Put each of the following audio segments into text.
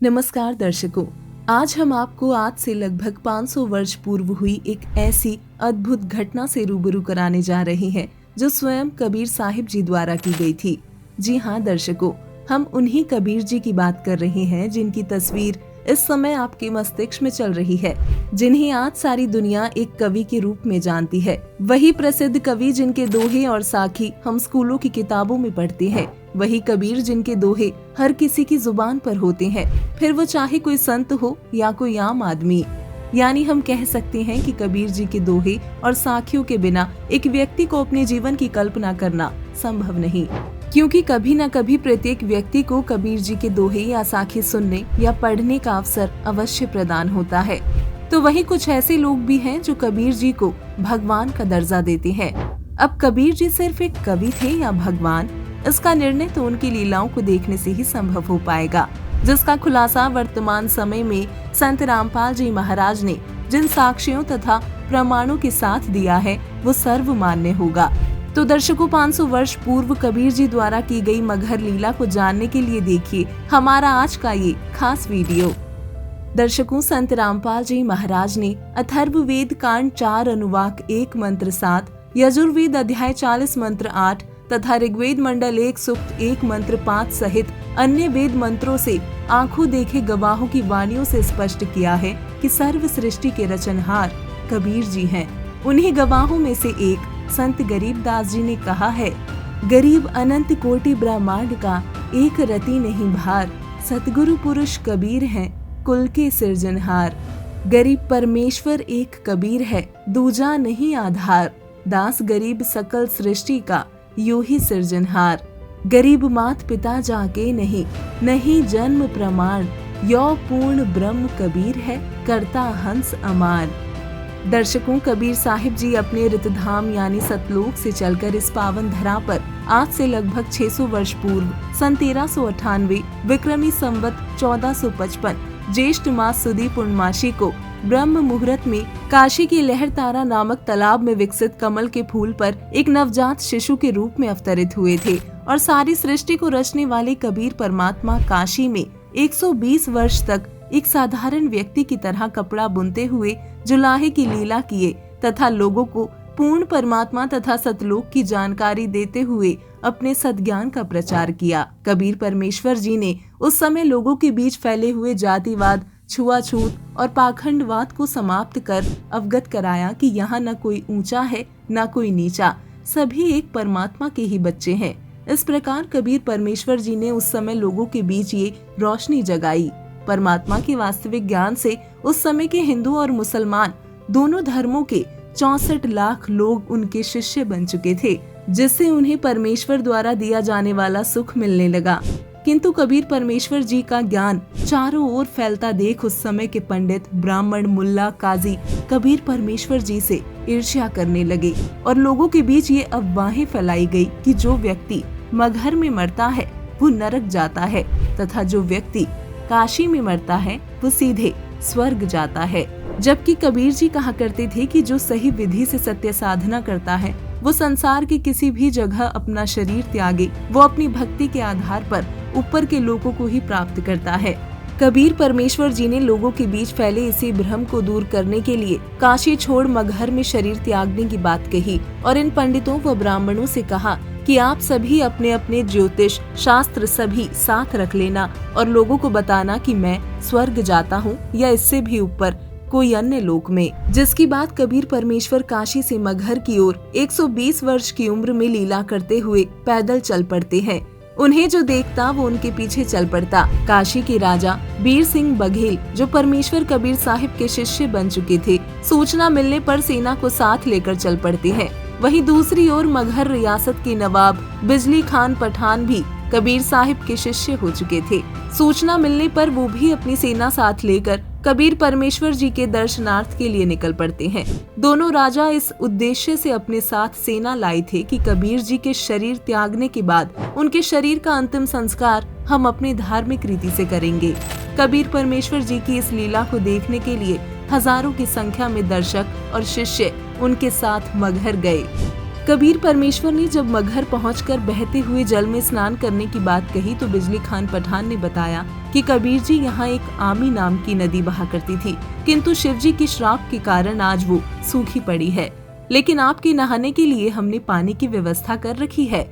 नमस्कार दर्शकों, आज हम आपको आज से लगभग 500 वर्ष पूर्व हुई एक ऐसी अद्भुत घटना से रूबरू कराने जा रहे हैं जो स्वयं कबीर साहिब जी द्वारा की गई थी। जी हाँ दर्शकों, हम उन्हीं कबीर जी की बात कर रहे हैं जिनकी तस्वीर इस समय आपके मस्तिष्क में चल रही है, जिन्हें आज सारी दुनिया एक कवि के रूप में जानती है। वही प्रसिद्ध कवि जिनके दोहे और साखी हम स्कूलों की किताबों में पढ़ते हैं। वही कबीर जिनके दोहे हर किसी की जुबान पर होते हैं, फिर वो चाहे कोई संत हो या कोई आम आदमी। यानी हम कह सकते हैं कि कबीर जी के दोहे और साखियों के बिना एक व्यक्ति को अपने जीवन की कल्पना करना संभव नहीं, क्योंकि कभी न कभी प्रत्येक व्यक्ति को कबीर जी के दोहे या साखी सुनने या पढ़ने का अवसर अवश्य प्रदान होता है। तो वही कुछ ऐसे लोग भी हैं जो कबीर जी को भगवान का दर्जा देते हैं। अब कबीर जी सिर्फ एक कवि थे या भगवान, इसका निर्णय तो उनकी लीलाओं को देखने से ही संभव हो पाएगा, जिसका खुलासा वर्तमान समय में संत रामपाल जी महाराज ने जिन साक्ष्यों तथा प्रमाणों के साथ दिया है वो सर्वमान्य होगा। तो दर्शकों, 500 वर्ष पूर्व कबीर जी द्वारा की गई मगहर लीला को जानने के लिए देखिए हमारा आज का ये खास वीडियो। दर्शकों, संत रामपाल जी महाराज ने अथर्ववेद कांड 4 अनुवाक 1 मंत्र 7, यजुर्वेद अध्याय 40 मंत्र 8 तथा ऋग्वेद मंडल 1 सूक्त 1 मंत्र 5 सहित अन्य वेद मंत्रों से आंखों देखे गवाहों की वाणियों से स्पष्ट किया है कि सर्व सृष्टि के रचनहार कबीर जी हैं। उन्हीं गवाहों में से एक संत गरीबदास जी ने कहा है, गरीब अनंत कोटि ब्रह्मांड का एक रति नहीं भार, सतगुरु पुरुष कबीर हैं कुल के सिरजनहार। गरीब परमेश्वर एक कबीर है, दूजा नहीं आधार, दास गरीब सकल सृष्टि का यो ही सिरजनहार। गरीब मात पिता जाके नहीं, नहीं जन्म प्रमाण, यो पूर्ण ब्रह्म कबीर है करता हंस अमान। दर्शकों, कबीर साहिब जी अपने रितधाम यानी सतलोक से चलकर इस पावन धरा पर आज से लगभग 600 वर्ष पूर्व सन 1398 विक्रमी संवत 1455 ज्येष्ठ मास सुदी पूर्णमासी को ब्रह्म मुहूर्त में काशी की लहरतारा नामक तालाब में विकसित कमल के फूल पर एक नवजात शिशु के रूप में अवतरित हुए थे और सारी सृष्टि को रचने वाले कबीर परमात्मा काशी में 120 वर्ष तक एक साधारण व्यक्ति की तरह कपड़ा बुनते हुए जुलाहे की लीला किए तथा लोगों को पूर्ण परमात्मा तथा सतलोक की जानकारी देते हुए अपने सद्ज्ञान का प्रचार किया। कबीर परमेश्वर जी ने उस समय लोगों के बीच फैले हुए जातिवाद, छुआछूत और पाखंडवाद को समाप्त कर अवगत कराया कि यहाँ न कोई ऊंचा है न कोई नीचा, सभी एक परमात्मा के ही बच्चे हैं। इस प्रकार कबीर परमेश्वर जी ने उस समय लोगों के बीच ये रोशनी जगाई। परमात्मा के वास्तविक ज्ञान से उस समय के हिंदू और मुसलमान दोनों धर्मों के 64 लाख लोग उनके शिष्य बन चुके थे, जिससे उन्हें परमेश्वर द्वारा दिया जाने वाला सुख मिलने लगा। किंतु कबीर परमेश्वर जी का ज्ञान चारों ओर फैलता देख उस समय के पंडित, ब्राह्मण, मुल्ला, काजी कबीर परमेश्वर जी से ईर्ष्या करने लगे और लोगों के बीच ये अफवाहें फैलाई गई कि जो व्यक्ति मगहर में मरता है वो नरक जाता है तथा जो व्यक्ति काशी में मरता है वो सीधे स्वर्ग जाता है। जबकि कबीर जी कहा करते थे कि जो सही विधि से सत्य साधना करता है वो संसार की किसी भी जगह अपना शरीर त्यागे, वो अपनी भक्ति के आधार पर ऊपर के लोगों को ही प्राप्त करता है। कबीर परमेश्वर जी ने लोगों के बीच फैले इसी भ्रम को दूर करने के लिए काशी छोड़ मगहर में शरीर त्यागने की बात कही और इन पंडितों व ब्राह्मणों से कहा कि आप सभी अपने अपने ज्योतिष शास्त्र सभी साथ रख लेना और लोगों को बताना कि मैं स्वर्ग जाता हूँ या इससे भी ऊपर कोई अन्य लोक में। जिसकी बात कबीर परमेश्वर काशी से मगहर की ओर 120 वर्ष की उम्र में लीला करते हुए पैदल चल पड़ते हैं। उन्हें जो देखता वो उनके पीछे चल पड़ता। काशी के राजा बीर सिंह बघेल, जो परमेश्वर कबीर साहिब के शिष्य बन चुके थे, सूचना मिलने पर सेना को साथ लेकर चल पड़ते हैं। वहीं दूसरी ओर मगहर रियासत के नवाब बिजली खान पठान भी कबीर साहिब के शिष्य हो चुके थे। सूचना मिलने पर वो भी अपनी सेना साथ लेकर कबीर परमेश्वर जी के दर्शनार्थ के लिए निकल पड़ते हैं। दोनों राजा इस उद्देश्य से अपने साथ सेना लाए थे कि कबीर जी के शरीर त्यागने के बाद उनके शरीर का अंतिम संस्कार हम अपनी धार्मिक रीति से करेंगे। कबीर परमेश्वर जी की इस लीला को देखने के लिए हजारों की संख्या में दर्शक और शिष्य उनके साथ मगहर गए। कबीर परमेश्वर ने जब मगहर पहुंचकर बहते हुए जल में स्नान करने की बात कही तो बिजली खान पठान ने बताया कि कबीर जी यहाँ एक आमी नाम की नदी बहा करती थी, किंतु शिवजी की श्राप के कारण आज वो सूखी पड़ी है। लेकिन आपके नहाने के लिए हमने पानी की व्यवस्था कर रखी है।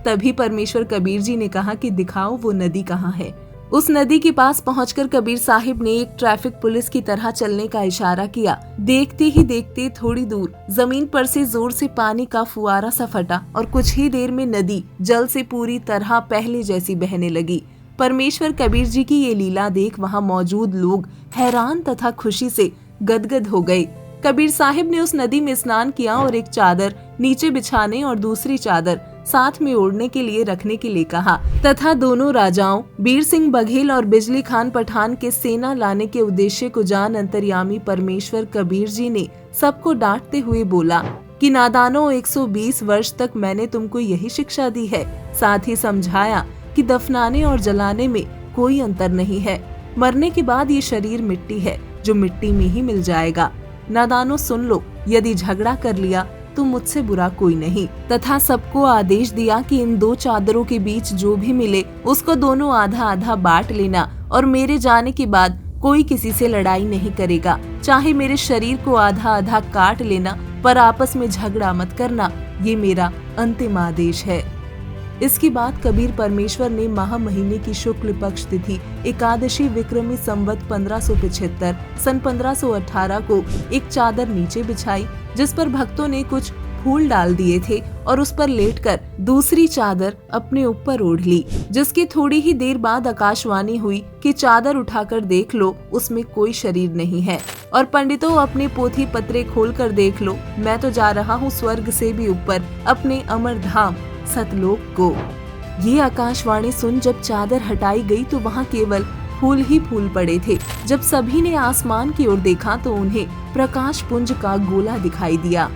तभी परमेश्वर कबीर जी ने कहा कि दिखाओ वो नदी कहाँ है। उस नदी के पास पहुंचकर कबीर साहिब ने एक ट्रैफिक पुलिस की तरह चलने का इशारा किया। देखते ही देखते थोड़ी दूर जमीन पर से जोर से पानी का फुआरा सा फटा और कुछ ही देर में नदी जल से पूरी तरह पहले जैसी बहने लगी। परमेश्वर कबीर जी की ये लीला देख वहां मौजूद लोग हैरान तथा खुशी से गदगद हो गए। कबीर साहिब ने उस नदी में स्नान किया और एक चादर नीचे बिछाने और दूसरी चादर साथ में ओढ़ने के लिए रखने के लिए कहा तथा दोनों राजाओं बीर सिंह बघेल और बिजली खान पठान के सेना लाने के उद्देश्य को जान अंतर्यामी परमेश्वर कबीर जी ने सबको डांटते हुए बोला कि नादानों, 120 वर्ष तक मैंने तुमको यही शिक्षा दी है। साथ ही समझाया कि दफनाने और जलाने में कोई अंतर नहीं है। मरने के बाद ये शरीर मिट्टी है जो मिट्टी में ही मिल जाएगा। नादानों सुन लो, यदि झगड़ा कर लिया तो मुझसे बुरा कोई नहीं। तथा सबको आदेश दिया कि इन दो चादरों के बीच जो भी मिले उसको दोनों आधा आधा बांट लेना और मेरे जाने के बाद कोई किसी से लड़ाई नहीं करेगा। चाहे मेरे शरीर को आधा आधा काट लेना, पर आपस में झगड़ा मत करना। ये मेरा अंतिम आदेश है। इसके बाद कबीर परमेश्वर ने माह महीने की शुक्ल पक्ष तिथि एकादशी विक्रमी संवत 1575 सन 1518 को एक चादर नीचे बिछाई, जिस पर भक्तों ने कुछ फूल डाल दिए थे और उस पर लेटकर दूसरी चादर अपने ऊपर ओढ़ ली। जिसकी थोड़ी ही देर बाद आकाशवाणी हुई कि चादर उठाकर देख लो, उसमें कोई शरीर नहीं है। और पंडितों, अपने पोथी पत्रे खोलकर देख लो, मैं तो जा रहा हूँ स्वर्ग से भी ऊपर अपने अमर धाम सतलोक को। ये आकाशवाणी सुन जब चादर हटाई गई तो वहाँ केवल फूल ही फूल पड़े थे। जब सभी ने आसमान की ओर देखा तो उन्हें प्रकाश पुंज का गोला दिखाई दिया।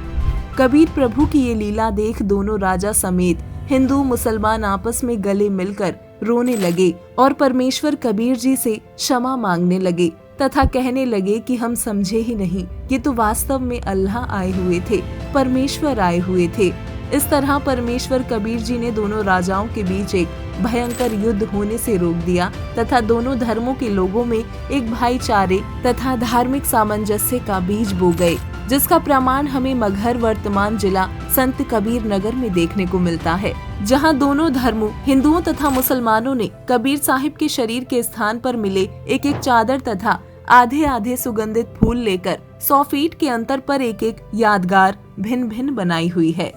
कबीर प्रभु की ये लीला देख दोनों राजा समेत हिंदू मुसलमान आपस में गले मिलकर रोने लगे और परमेश्वर कबीर जी से क्षमा मांगने लगे तथा कहने लगे कि हम समझे ही नहीं, ये तो वास्तव में अल्लाह आए हुए थे, परमेश्वर आए हुए थे। इस तरह परमेश्वर कबीर जी ने दोनों राजाओं के बीच एक भयंकर युद्ध होने से रोक दिया तथा दोनों धर्मों के लोगों में एक भाईचारे तथा धार्मिक सामंजस्य का बीज बो गए, जिसका प्रमाण हमें मगहर वर्तमान जिला संत कबीर नगर में देखने को मिलता है, जहां दोनों धर्मों हिंदुओं तथा मुसलमानों ने कबीर साहिब के शरीर के स्थान पर मिले एक एक चादर तथा आधे आधे सुगंधित फूल लेकर 100 फीट के अंतर पर एक एक यादगार भिन्न भिन्न बनाई हुई है।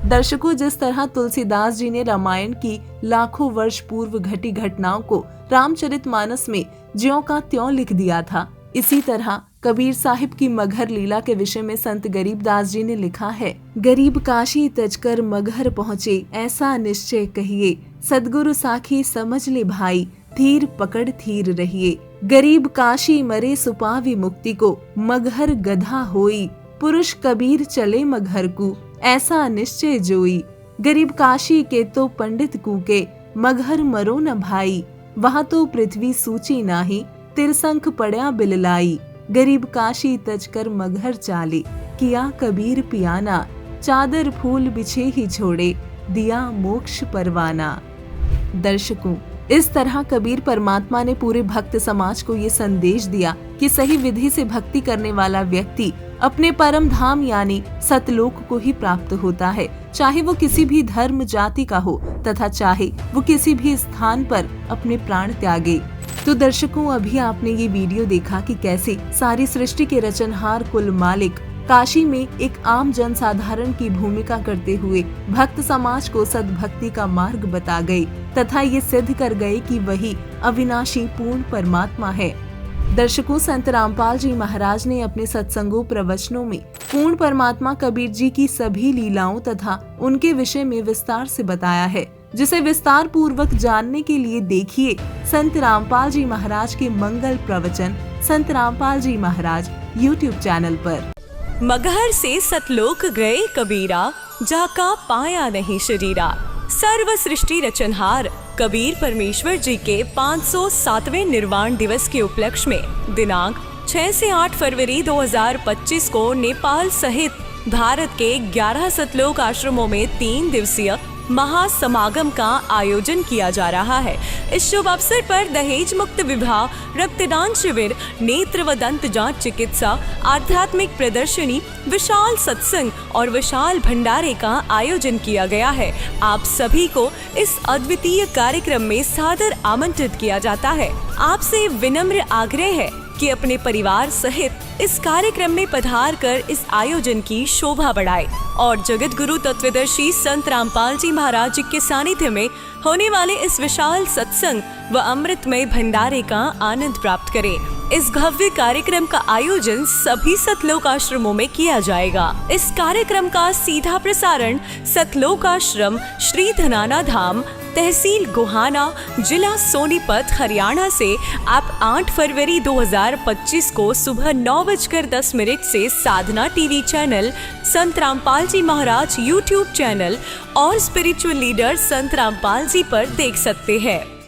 दर्शकों, जिस तरह तुलसीदास जी ने रामायण की लाखों वर्ष पूर्व घटी घटनाओं को रामचरितमानस में ज्यों का त्यों लिख दिया था, इसी तरह कबीर साहिब की मगहर लीला के विषय में संत गरीबदास जी ने लिखा है। गरीब काशी तजकर मगहर पहुँचे, ऐसा निश्चय कहिए, सदगुरु साखी समझ ले भाई, धीर पकड़ थीर रहिए। गरीब काशी मरे सुपावी मुक्ति को, मगहर गधा होई, पुरुष कबीर चले मगहर को, ऐसा निश्चय जोई। गरीब काशी के तो पंडित कूके, मगहर मरो न भाई, वहाँ तो पृथ्वी सूची नाही, तिरसंख पड़या बिललाई। गरीब काशी तजकर मगहर चाले, किया कबीर पियाना, चादर फूल बिछे ही छोड़े, दिया मोक्ष परवाना। दर्शकों, इस तरह कबीर परमात्मा ने पूरे भक्त समाज को ये संदेश दिया कि सही विधि से भक्ति करने वाला व्यक्ति अपने परम धाम यानी सतलोक को ही प्राप्त होता है, चाहे वो किसी भी धर्म जाति का हो तथा चाहे वो किसी भी स्थान पर अपने प्राण त्यागे। तो दर्शकों, अभी आपने ये वीडियो देखा कि कैसे सारी सृष्टि के रचनहार कुल मालिक काशी में एक आम जन साधारण की भूमिका करते हुए भक्त समाज को सद्भक्ति का मार्ग बता गए तथा ये सिद्ध कर गए कि वही अविनाशी पूर्ण परमात्मा है। दर्शकों, संत रामपाल जी महाराज ने अपने सत्संगों प्रवचनों में पूर्ण परमात्मा कबीर जी की सभी लीलाओं तथा उनके विषय में विस्तार से बताया है, जिसे विस्तार पूर्वक जानने के लिए देखिए संत रामपाल जी महाराज के मंगल प्रवचन संत रामपाल जी महाराज YouTube चैनल पर। मगहर से सतलोक गए कबीरा, जाका पाया नहीं शरीरा। सर्व सृष्टि रचनहार कबीर परमेश्वर जी के 507वें निर्वाण दिवस के उपलक्ष्य में दिनांक 6 से 8 फरवरी 2025 को नेपाल सहित भारत के 11 सतलोक आश्रमों में 3 दिवसीय महासमागम का आयोजन किया जा रहा है। इस शुभ अवसर पर दहेज मुक्त विवाह, रक्तदान शिविर, नेत्र व दंत जांच चिकित्सा, आध्यात्मिक प्रदर्शनी, विशाल सत्संग और विशाल भंडारे का आयोजन किया गया है। आप सभी को इस अद्वितीय कार्यक्रम में सादर आमंत्रित किया जाता है। आपसे विनम्र आग्रह है कि अपने परिवार सहित इस कार्यक्रम में पधार कर इस आयोजन की शोभा बढ़ाए और जगत गुरु तत्वदर्शी संत रामपाल जी महाराज के सानिध्य में होने वाले इस विशाल सत्संग व अमृतमय भंडारे का आनंद प्राप्त करें। इस भव्य कार्यक्रम का आयोजन सभी सतलोक आश्रमों में किया जाएगा। इस कार्यक्रम का सीधा प्रसारण सतलोक आश्रम श्री धनाना धाम, तहसील गोहाना, जिला सोनीपत, हरियाणा से आप 8 फरवरी 2025 को सुबह 9:10 से साधना टीवी चैनल, संत रामपाल जी महाराज यूट्यूब चैनल और स्पिरिचुअल लीडर संत रामपाल जी पर देख सकते हैं।